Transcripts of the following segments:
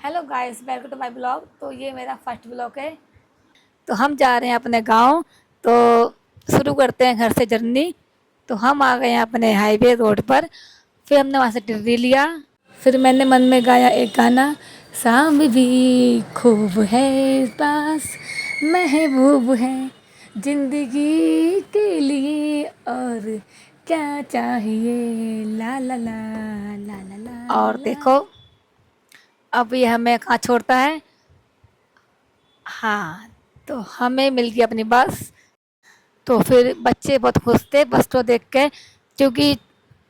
Hello guys, welcome to my blog. तो ये मेरा फर्स्ट ब्लॉग है। तो हम जा रहे हैं अपने गांव। तो शुरू करते हैं घर से जर्नी। तो हम आ गए हैं अपने हाईवे रोड पर। फिर हमने वहाँ से टिर्री लिया। फिर मैंने मन में गाया एक गाना, शाम भी खूब है पास, महबूब है जिंदगी के लिए, और क्या चाहिए, ला ला ला ला ला ला। और देखो अब ये हमें कहाँ छोड़ता है। हाँ, तो हमें मिल गई अपनी बस। तो फिर बच्चे बहुत खुश थे बस को देख के, क्योंकि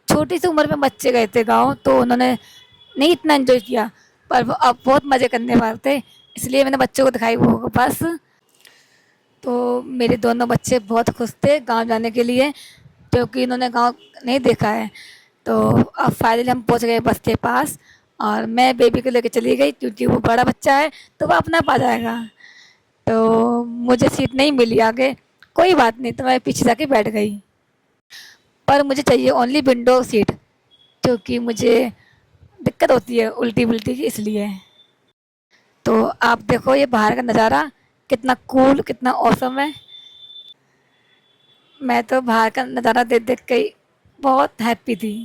छोटी सी उम्र में बच्चे गए थे गाँव, तो उन्होंने नहीं इतना एंजॉय किया। पर वो अब बहुत मज़े करने वाले थे, इसलिए मैंने बच्चों को दिखाई वो बस। तो मेरे दोनों बच्चे बहुत खुश थे गाँव जाने के लिए, क्योंकि इन्होंने गाँव नहीं देखा है। तो अब फाइनली हम पहुंच गए बस के पास, और मैं बेबी को लेकर चली गई, क्योंकि वो बड़ा बच्चा है तो वो अपना पा जाएगा। तो मुझे सीट नहीं मिली आगे, कोई बात नहीं, तो मैं पीछे जाके बैठ गई। पर मुझे चाहिए ओनली विंडो सीट, क्योंकि मुझे दिक्कत होती है उल्टी उल्टी की, इसलिए। तो आप देखो ये बाहर का नज़ारा कितना कूल, कितना औसम है। मैं तो बाहर का नज़ारा देख देख के ही बहुत हैप्पी थी।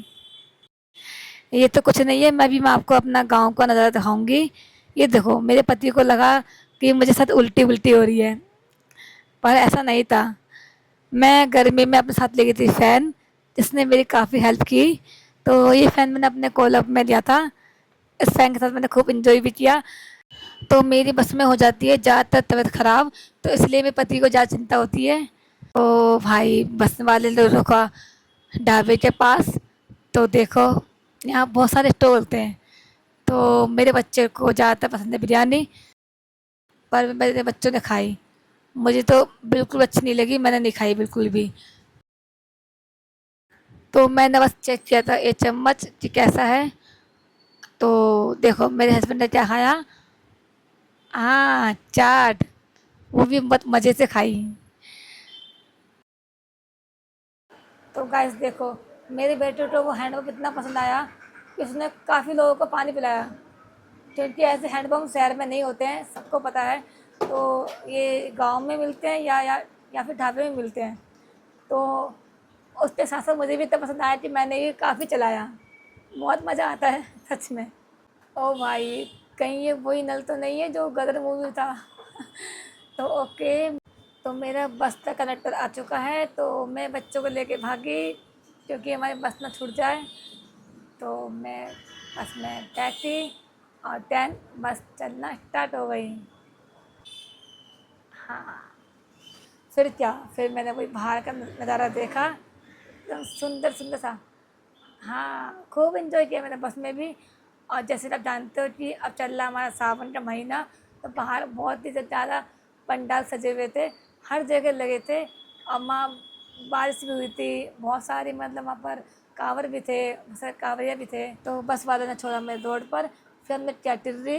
ये तो कुछ नहीं है, मैं आपको अपना गांव का नज़ारा दिखाऊंगी। ये देखो मेरे पति को लगा कि मुझे साथ उल्टी उल्टी हो रही है, पर ऐसा नहीं था। मैं गर्मी में अपने साथ ले गई थी फ़ैन, जिसने मेरी काफ़ी हेल्प की। तो ये फ़ैन मैंने अपने कोलब में लिया था। इस फ़ैन के साथ मैंने खूब इंजॉय भी किया। तो मेरी बस में हो जाती है ज़्यादातर तबीयत ख़राब, तो इसलिए मेरे पति को ज़्यादा चिंता होती है। तो भाई बस वाले लोग रुका ढाबे के पास। तो देखो यहाँ बहुत सारे स्टॉल होते हैं। तो मेरे बच्चे को ज़्यादातर पसंद है बिरयानी, पर मेरे बच्चों ने खाई। मुझे तो बिल्कुल अच्छी नहीं लगी, मैंने नहीं खाई बिल्कुल भी। तो मैंने बस चेक किया था ये चम्मच कि कैसा है। तो देखो मेरे हस्बैंड ने क्या खाया। हाँ, चाट। वो भी बहुत मज़े से खाई। तो गाइस देखो, मेरे बेटे को वो हैंडपम्प इतना पसंद आया कि उसने काफ़ी लोगों को पानी पिलाया, क्योंकि ऐसे हैंडपम्प शहर में नहीं होते हैं, सबको पता है। तो ये गांव में मिलते हैं या फिर ढाबे में मिलते हैं। तो उसके साथ साथ मुझे भी इतना पसंद आया कि मैंने ये काफ़ी चलाया। बहुत मज़ा आता है सच में। ओ भाई, कहीं ये वही नल तो नहीं है जो गदर मूवी था। तो ओके। तो मेरा बस का कंडक्टर आ चुका है, तो मैं बच्चों को लेके भागी, क्योंकि हमारी बस ना छूट जाए। तो मैं बस में बैठी, और 10 बस चलना स्टार्ट हो गई। हाँ, फिर क्या, फिर मैंने वही बाहर का नज़ारा देखा, एकदम सुंदर सुंदर सा। हाँ, खूब एंजॉय किया मैंने बस में भी। और जैसे आप जानते हो कि अब चल रहा हमारा सावन का महीना, तो बाहर बहुत ही ज़्यादा पंडाल सजे हुए थे, हर जगह लगे थे। और वहाँ बारिश भी हुई थी बहुत सारी, मतलब वहाँ पर कांवर भी थे, बहुत सारे कांवरिया भी थे। तो बस वाले ने छोड़ा मेरे रोड पर। फिर हमने कैटरी,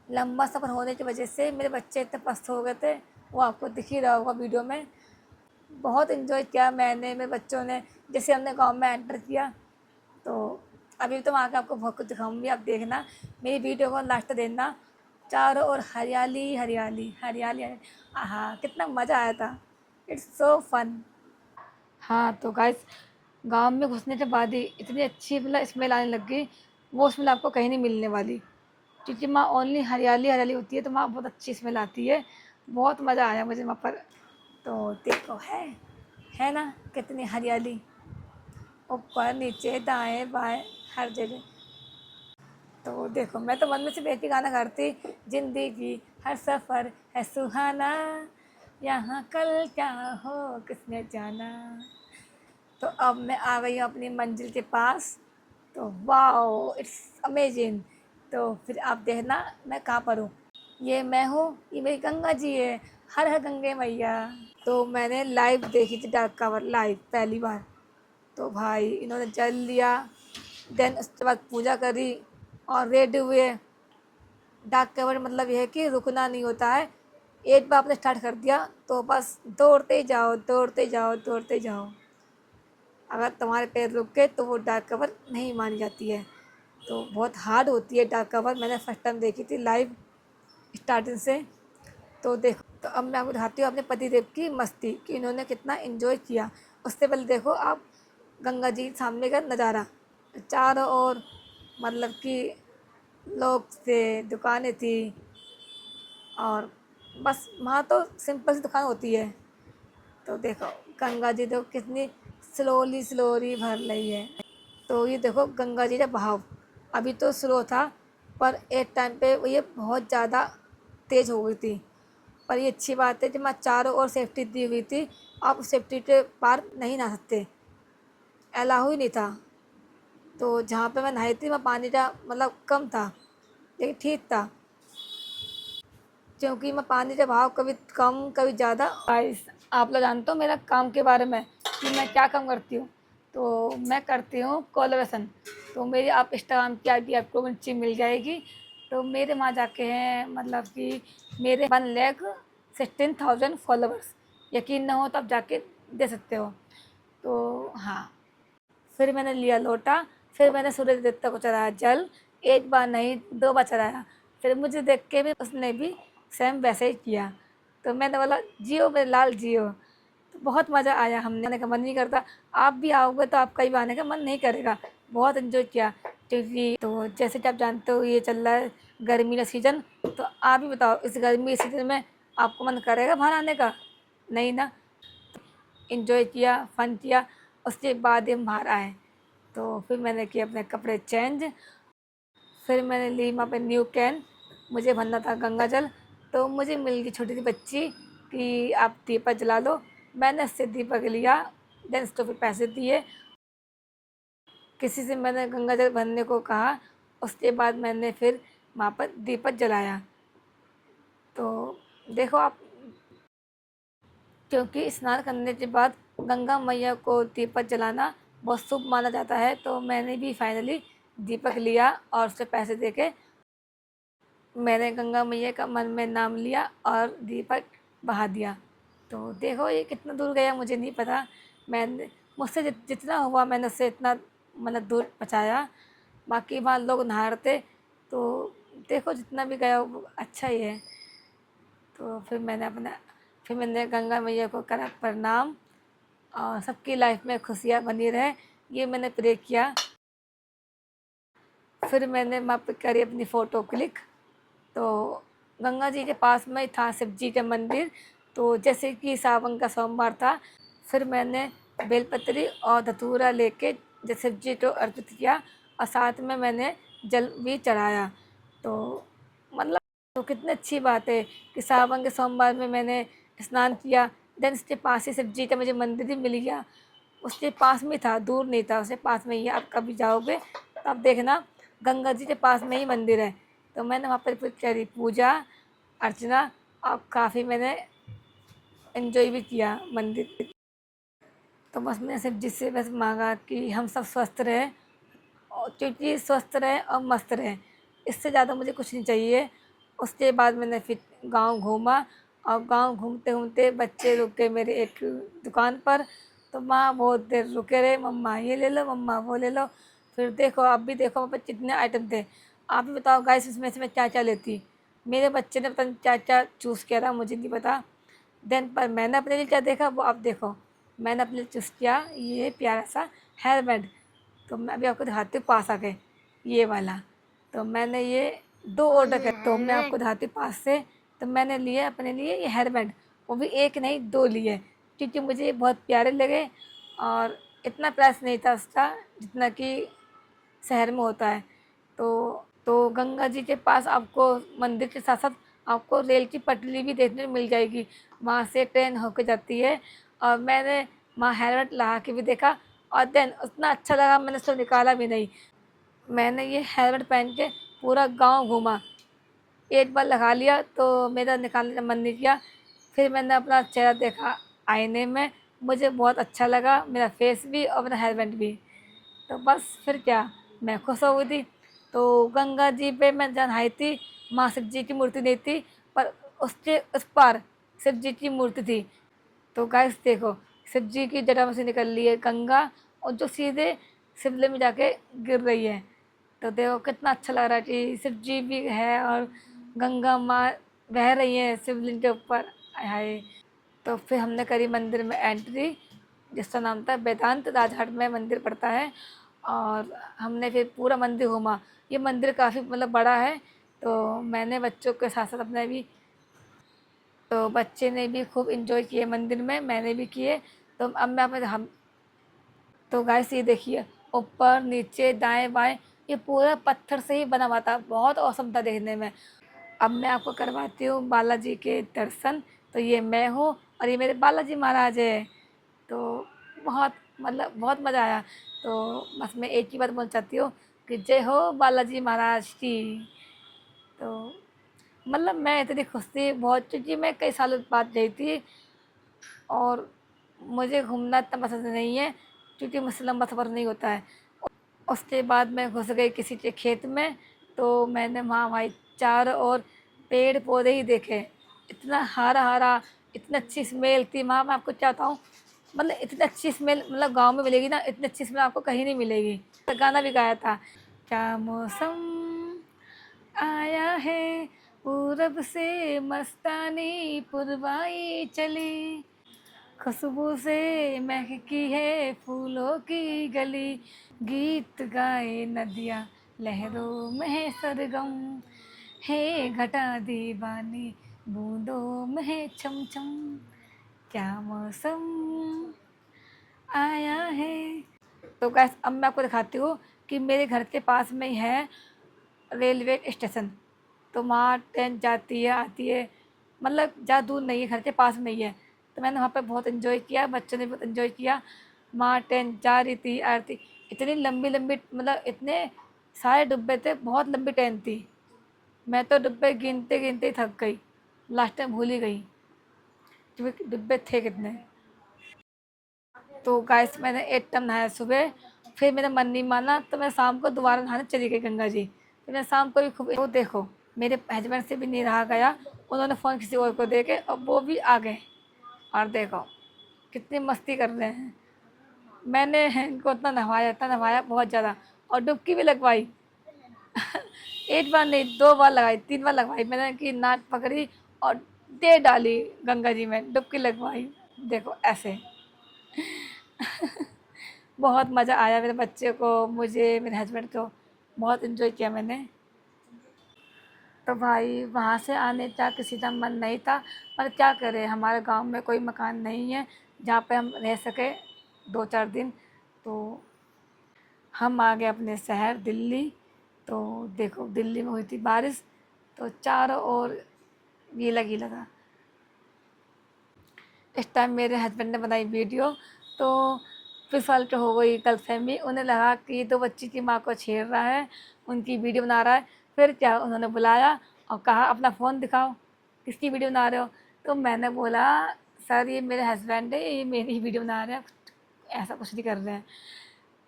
लंबा सफ़र होने की वजह से मेरे बच्चे इतने पस्त हो गए थे, वो आपको दिख ही रहा होगा वीडियो में। बहुत इन्जॉय किया मैंने, मेरे बच्चों ने। जैसे हमने गाँव में एंटर किया, तो अभी तो वहाँ का आपको बहुत कुछ दिखाऊंगी, आप देखना, मेरी वीडियो को लास्ट तक देखना। चारों ओर हरियाली हरियाली हरियाली। हाँ, कितना मज़ा आया था। It's so fun. हाँ तो गाइस, गांव में घुसने के बाद ही इतनी अच्छी मतलब स्मेल आने लग गई, वो स्मेल आपको कहीं नहीं मिलने वाली, क्योंकि वहाँ ओनली हरियाली हरियाली होती है। तो वहाँ बहुत अच्छी स्मेल आती है। बहुत मज़ा आया मुझे वहाँ पर। तो देखो है ना कितनी हरियाली, ऊपर नीचे दाएं बाएं हर जगह। तो देखो मैं तो मन में सिर्फ एक ही गाना गाती, जिंदगी हर सफ़र है सुहाना, यहाँ कल क्या हो किसने जाना। तो अब मैं आ गई हूँ अपनी मंजिल के पास। तो वाओ, इट्स अमेजिंग। तो फिर आप देखना मैं कहाँ पर हूँ। ये मैं हूँ, ये मेरी गंगा जी है। हर हर गंगे मैया। तो मैंने लाइव देखी थी डार्क कवर, लाइव पहली बार। तो भाई इन्होंने जल लिया, देन उसके बाद पूजा करी और रेडी हुए। डाक कवर मतलब यह है कि रुकना नहीं होता है। एक बार आपने स्टार्ट कर दिया तो बस दौड़ते ही जाओ, दौड़ते जाओ, दौड़ते जाओ। अगर तुम्हारे पैर रुक गए तो वो डाक कवर नहीं मानी जाती है। तो बहुत हार्ड होती है डार्क कवर। मैंने फर्स्ट टाइम देखी थी लाइव स्टार्टिंग से। तो देखो, तो अब मैं आपको दिखाती हूँ अपने पतिदेव की मस्ती कि इन्होंने कितना एंजॉय किया। उससे पहले देखो आप गंगा जी सामने का नज़ारा, चारों ओर मतलब कि लोग थे, दुकानें थी, और बस वहाँ तो सिंपल सी दुकान होती है। तो देखो गंगा जी तो कितनी स्लोली स्लोली भर रही है। तो ये देखो गंगा जी का बहाव अभी तो स्लो था, पर एक टाइम पे ये बहुत ज़्यादा तेज़ हो गई थी। पर ये अच्छी बात है कि मैं चारों ओर सेफ्टी दी हुई थी, आप सेफ्टी के पार नहीं नहा सकते, अलाउ ही नहीं था। तो जहाँ पे मैं नहाई थी वहाँ पानी का मतलब कम था, लेकिन ठीक था, क्योंकि मैं पानी का भाव कभी कम कभी ज़्यादा। गाइस, आप लोग जानते हो मेरा काम के बारे में कि मैं क्या काम करती हूँ। तो मैं करती हूँ कोलब्रेशन। तो मेरी आप इंस्टाग्राम की आईडी आपको नीचे मिल जाएगी। तो मेरे वहाँ जाके हैं मतलब कि मेरे 1,16,000 फॉलोवर्स। यकीन ना हो तो आप जाके दे सकते हो। तो हाँ, फिर मैंने लिया लोटा, फिर मैंने सूरज देवता को चढ़ाया जल, एक बार नहीं 2 बार चढ़ाया। फिर मुझे देख के भी उसने भी सेम वैसे ही किया। तो मैंने बोला जियो मेरे लाल जियो। तो बहुत मज़ा आया, हमने आने का मन नहीं करता। आप भी आओगे तो आपका भी आने का मन नहीं करेगा। बहुत एंजॉय किया, क्योंकि तो जैसे कि आप जानते हो ये चल रहा है गर्मी का सीज़न। तो आप ही बताओ इस गर्मी के सीज़न में आपको मन करेगा बाहर आने का? नहीं ना। एंजॉय किया, फ़न किया, उसके बाद ही हम बाहर आए। तो फिर मैंने किए अपने कपड़े चेंज, फिर मैंने ली वहाँ पे न्यू कैन, मुझे भरना था गंगा जल। तो मुझे मिल गई छोटी सी बच्ची कि आप दीपक जला लो। मैंने उससे दीपक लिया, देन उसको फिर पैसे दिए। किसी से मैंने गंगा जल भरने को कहा, उसके बाद मैंने फिर वहाँ पर दीपक जलाया। तो देखो आप, क्योंकि स्नान करने के बाद गंगा मैया को दीपक जलाना बहुत शुभ माना जाता है। तो मैंने भी फाइनली दीपक लिया और उससे पैसे देके मैंने गंगा मैया का मन में नाम लिया और दीपक बहा दिया। तो देखो ये कितना दूर गया मुझे नहीं पता। मैंने मुझसे जितना हुआ मैंने उससे इतना मतलब दूर पहुँचाया। बाकी वहाँ लोग नहा रहे थे, तो देखो जितना भी गया वो अच्छा ही है। तो फिर मैंने गंगा मैया को करा प्रणाम, और सबकी लाइफ में खुशियाँ बनी रहे, ये मैंने प्रे किया। फिर मैंने वहाँ पे करी अपनी फ़ोटो क्लिक। तो गंगा जी के पास में ही था शिव जी का मंदिर। तो जैसे कि सावन का सोमवार था, फिर मैंने बेलपत्री और धतूरा लेके जैसे शिव जी को अर्पित किया, और साथ में मैंने जल भी चढ़ाया। तो मतलब तो कितनी अच्छी बात है कि सावन के सोमवार में मैंने स्नान किया। देन उसके पास ही शिव जी का मुझे मंदिर भी मिल गया, उसके पास में था, दूर नहीं था, उसके पास में ही है। आप कभी जाओगे तो आप देखना गंगा जी के पास में ही मंदिर है। तो मैंने वहाँ पर फिर करी पूजा अर्चना, और काफ़ी मैंने एंजॉय भी किया मंदिर। तो बस मैंने शिव जी से बस मांगा कि हम सब स्वस्थ रहें, और क्योंकि स्वस्थ रहें और मस्त रहें, इससे ज़्यादा मुझे कुछ नहीं चाहिए। उसके बाद मैंने फिर गांव घूमा, और गांव घूमते घूमते बच्चे रुक गए मेरे एक दुकान पर। तो वहाँ बहुत देर रुके रहे, मम्मा ये ले लो, मम्मा वो ले लो। फिर देखो आप भी देखो वहाँ पर कितने आइटम थे। आप भी बताओ गाइस इसमें से मैं क्या क्या लेती। मेरे बच्चे ने पता नहीं क्या क्या चूज़ किया था, मुझे नहीं पता। देन पर मैंने अपने लिए क्या देखा वो आप देखो। मैंने अपने लिए चूज़ किया ये प्यारा सा हेयर बैंड। तो मैं अभी आपको दिखाती हूँ पास आके, ये वाला। तो मैंने ये 2 ऑर्डर किए, तो मैं आपको दिखाती हूँ पास से। तो मैंने लिए अपने लिए ये हेयर बैंड, वो भी एक नहीं 2 लिए, क्योंकि मुझे ये बहुत प्यारे लगे। और इतना प्राइस नहीं था उसका जितना कि शहर में होता है। तो गंगा जी के पास आपको मंदिर के साथ साथ आपको रेल की पटरी भी देखने को मिल जाएगी, वहाँ से ट्रेन होकर जाती है। और मैंने वहाँ हेलमेट लगा के भी देखा, और देन उतना अच्छा लगा मैंने उसको निकाला भी नहीं। मैंने ये हेलमेट पहन के पूरा गांव घूमा, एक बार लगा लिया तो मेरा निकालने का मन नहीं किया। फिर मैंने अपना चेहरा देखा आईने में, मुझे बहुत अच्छा लगा मेरा फेस भी और मेरा हेलमेट भी। तो बस फिर क्या, मैं खुश हो गई थी। तो गंगा जी पे मैं जहाँ नहाई थी, माँ शिव जी की मूर्ति नहीं थी, पर उसके उस पार शिव जी की मूर्ति थी। तो गाइस देखो, शिव जी की जटा में से निकल रही है गंगा, और जो सीधे शिवलिंग में जाके गिर रही है। तो देखो कितना अच्छा लग रहा है कि शिव जी भी है और गंगा माँ बह रही है शिवलिंग के ऊपर। आय हाय। तो फिर हमने करी मंदिर में एंट्री, जिसका नाम था वेदांत राजहाट में मंदिर पड़ता है। और हमने फिर पूरा मंदिर घूमा। ये मंदिर काफ़ी मतलब बड़ा है, तो मैंने बच्चों के साथ साथ अपने भी, तो बच्चे ने भी खूब इंजॉय किए मंदिर में, मैंने भी किए। तो अब मैं अपने हम तो गाइस ये देखिए, ऊपर नीचे दाएं बाएं ये पूरा पत्थर से ही बना हुआ था, बहुत औसम था देखने में। अब मैं आपको करवाती हूँ बालाजी के दर्शन। तो ये मैं हूँ और ये मेरे बालाजी महाराज है। तो बहुत मतलब बहुत मज़ा आया। तो बस मैं एक ही बात बोलना चाहती हूँ कि जय हो बालाजी महाराज की। तो मतलब मैं इतनी खुश थी बहुत, क्योंकि मैं कई सालों बाद गई थी और मुझे घूमना इतना पसंद नहीं है, क्योंकि मुझसे लंबा सफ़र नहीं होता है। उसके बाद मैं घुस गई किसी के खेत में, तो मैंने वहाँ भाई चारों ओर पेड़ पौधे ही देखे। इतना हरा हरा, इतनी अच्छी स्मेल थी वहाँ। मैं आपको क्या बताऊँ, मतलब इतनी अच्छी स्मेल मतलब गांव में मिलेगी ना, इतनी अच्छी स्मेल आपको कहीं नहीं मिलेगी। तो गाना भी गाया था, क्या मौसम आया है पूरब से मस्तानी पुरवाई चली, खुशबू से महकी है फूलों की गली, गीत गाए नदियाँ लहरों में है सरगम, है घटा दीवानी बूंदों में है छम छम, क्या मौसम आया है। तो गैस अब मैं आपको दिखाती हूँ कि मेरे घर के पास में ही है रेलवे स्टेशन। तो वहाँ ट्रेन जाती है आती है, मतलब ज़्यादा दूर नहीं है, घर के पास में ही है। तो मैंने वहाँ पे बहुत इन्जॉय किया, बच्चों ने बहुत इन्जॉय किया। वहाँ ट्रेन जा रही थी आ रही थी, इतनी लंबी लंबी मतलब इतने सारे डिब्बे थे, बहुत लंबी ट्रेन थी। मैं तो डिब्बे गिनते गिनते ही थक गई, लास्ट टाइम भूल ही गई क्योंकि डिब्बे थे कितने। तो गाइस मैंने एक टाइम नहाया सुबह, फिर मेरा मन नहीं माना तो मैं शाम को दोबारा नहाने चली गई गंगा जी। फिर मैं शाम को भी खूब, तो देखो मेरे हस्बैंड से भी नहीं रहा गया, उन्होंने फ़ोन किसी और को दे के और वो भी आ गए। और देखो कितनी मस्ती कर रहे हैं। मैंने इनको इतना नहवाया बहुत ज़्यादा, और डुबकी भी लगवाई। एक बार नहीं 2 बार लगाई, 3 बार लगवाई मैंने, कि नाक पकड़ी और दे डाली गंगा जी में, डुबकी लगवाई। देखो ऐसे बहुत मज़ा आया मेरे बच्चे को, मुझे, मेरे हस्बैंड को, बहुत इन्जॉय किया मैंने। तो भाई वहाँ से आने का किसी का मन नहीं था, पर क्या करें, हमारे गांव में कोई मकान नहीं है जहाँ पे हम रह सके 2-4 दिन। तो हम आ गए अपने शहर दिल्ली। तो देखो दिल्ली में हुई थी बारिश, तो चारों ओर गीला गीला था। इस टाइम मेरे हस्बैंड ने बनाई वीडियो, तो फिसल्ट हो गई गलतफहमी। उन्हें लगा कि ये तो बच्ची की माँ को छेड़ रहा है, उनकी वीडियो बना रहा है। फिर क्या, उन्होंने बुलाया और कहा अपना फ़ोन दिखाओ, किसकी वीडियो बना रहे हो। तो मैंने बोला सर ये मेरे हस्बैंड है, ये मेरी ही वीडियो बना रहे हैं, ऐसा कुछ नहीं कर रहे हैं।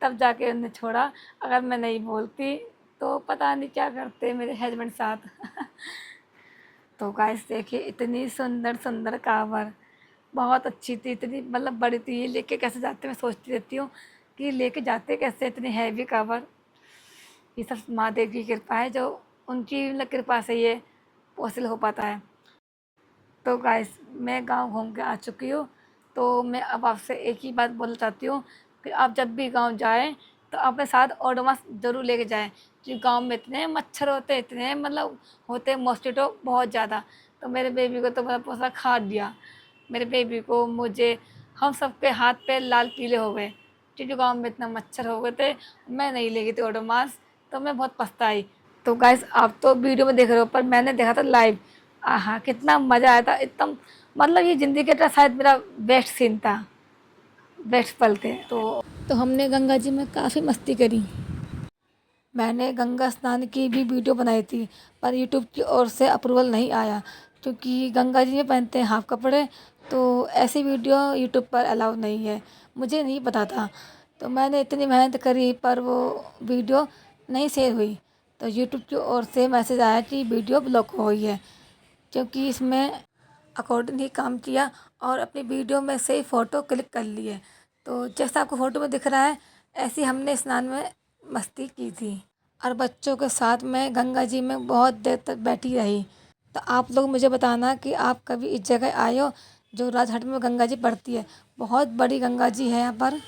तब जाके उन्हें छोड़ा, अगर मैं नहीं बोलती तो पता नहीं क्या करते मेरे हस्बैंड साथ। तो गाइस देखिए इतनी सुंदर सुंदर कांवर, बहुत अच्छी थी, इतनी मतलब बड़ी थी। ये लेके कैसे जाते, मैं सोचती रहती हूँ कि लेके जाते कैसे इतनी हैवी कांवर। ये सब महादेव की कृपा है, जो उनकी मतलब कृपा से ये पॉसिबल हो पाता है। तो गाइस मैं गांव घूम के आ चुकी हूँ। तो मैं अब आपसे एक ही बात बोलना चाहती हूँ कि आप जब भी गांव जाएं तो अपने साथ ओडोमॉस ज़रूर लेके जाएं, क्योंकि गांव में इतने मच्छर होते हैं, इतने मतलब होते हैं मॉस्किटो बहुत ज़्यादा। तो मेरे बेबी को तो मतलब पूरा खा दिया, मेरे बेबी को, मुझे, हम सबके हाथ पैर लाल पीले हो गए, क्योंकि गाँव में इतना मच्छर हो गए थे। मैं नहीं ले गई थी ओडोमॉस, तो मैं बहुत पछताई। तो गाइस आप तो वीडियो में देख रहे हो, पर मैंने देखा था लाइव। आहा कितना मज़ा आया था एकदम, मतलब ये ज़िंदगी का शायद मेरा बेस्ट सीन था, बेस्ट पल थे। तो हमने गंगा जी में काफ़ी मस्ती करी। मैंने गंगा स्नान की भी वीडियो बनाई थी, पर यूट्यूब की ओर से अप्रूवल नहीं आया, क्योंकि गंगा जी में पहनते हैं हाफ कपड़े। तो ऐसी वीडियो यूट्यूब पर अलाउ नहीं है, मुझे नहीं पता था। तो मैंने इतनी मेहनत करी पर वो वीडियो नहीं शेयर हुई। तो यूट्यूब की ओर से मैसेज आया कि वीडियो ब्लॉक हो गई है, क्योंकि इसमें अकॉर्डिंग ही काम किया और अपनी वीडियो में से ही फ़ोटो क्लिक कर ली है। तो जैसा आपको फ़ोटो में दिख रहा है, ऐसी हमने स्नान में मस्ती की थी। और बच्चों के साथ मैं गंगा जी में बहुत देर तक बैठी रही। तो आप लोग मुझे बताना कि आप कभी इस जगह आए हो जो राजहट में गंगा जी पड़ती है। बहुत बड़ी गंगा जी है यहाँ पर।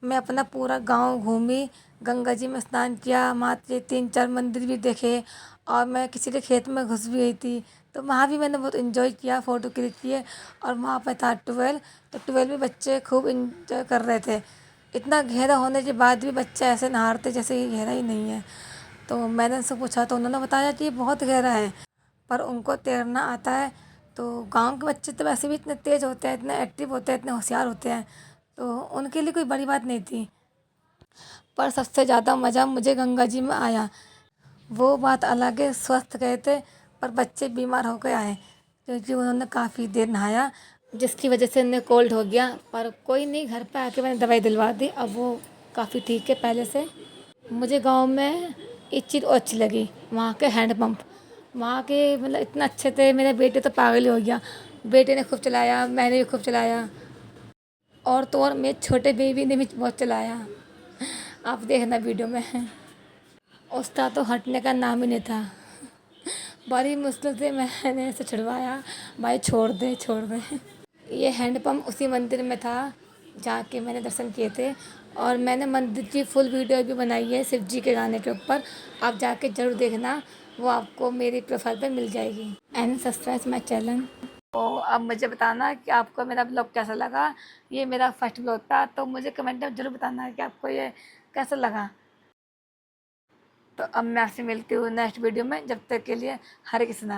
मैं अपना पूरा गांव घूमी, गंगा जी में स्नान किया, वहाँ के 3-4 मंदिर भी देखे और मैं किसी के खेत में घुस भी गई थी। तो वहाँ भी मैंने बहुत एंजॉय किया, फ़ोटो क्लिक किए। और वहाँ पे था ट्वेल, तो ट्वेल में बच्चे खूब एंजॉय कर रहे थे। इतना गहरा होने के बाद भी बच्चे ऐसे नहा रहे थे जैसे ये गहरा ही नहीं है। तो मैंने उनसे पूछा तो उन्होंने बताया कि ये बहुत गहरा है, पर उनको तैरना आता है। तो गांव के बच्चे तो वैसे भी इतने तेज़ होते हैं, इतने एक्टिव होते हैं, इतने होशियार होते हैं, तो उनके लिए कोई बड़ी बात नहीं थी। पर सबसे ज़्यादा मज़ा मुझे गंगा जी में आया। वो बात अलग है, स्वस्थ गए थे पर बच्चे बीमार होकर आए क्योंकि उन्होंने काफ़ी देर नहाया, जिसकी वजह से उन्हें कोल्ड हो गया। पर कोई नहीं, घर पे आके मैंने दवाई दिलवा दी, अब वो काफ़ी ठीक है पहले से। मुझे गांव में एक चीज़ और अच्छी लगी, वहाँ के हैंडपम्प। वहाँ के मतलब इतना अच्छे थे, मेरे बेटे तो पागल ही हो गया। बेटे ने खूब चलाया, मैंने भी खूब चलाया, और तो और मेरे छोटे बेबी ने भी बहुत चलाया। आप देखना वीडियो में। उसका तो हटने का नाम ही नहीं था। बड़ी मुश्किल से मैंने इसे छुड़वाया, भाई छोड़ दे छोड़ दे। ये हैंडपम्प उसी मंदिर में था जाके मैंने दर्शन किए थे। और मैंने मंदिर की फुल वीडियो भी बनाई है शिव जी के गाने के ऊपर, आप जाके ज़रूर देखना, वो आपको मेरी प्रोफाइल पे मिल जाएगी। And subscribe my channel. तो अब मुझे बताना कि आपको मेरा ब्लॉग कैसा लगा। ये मेरा फर्स्ट ब्लॉग था, तो मुझे कमेंट में ज़रूर बताना कि आपको ये कैसा लगा। तो अब मैं आपसे मिलती हूँ नेक्स्ट वीडियो में, जब तक के लिए हरे कृष्णा।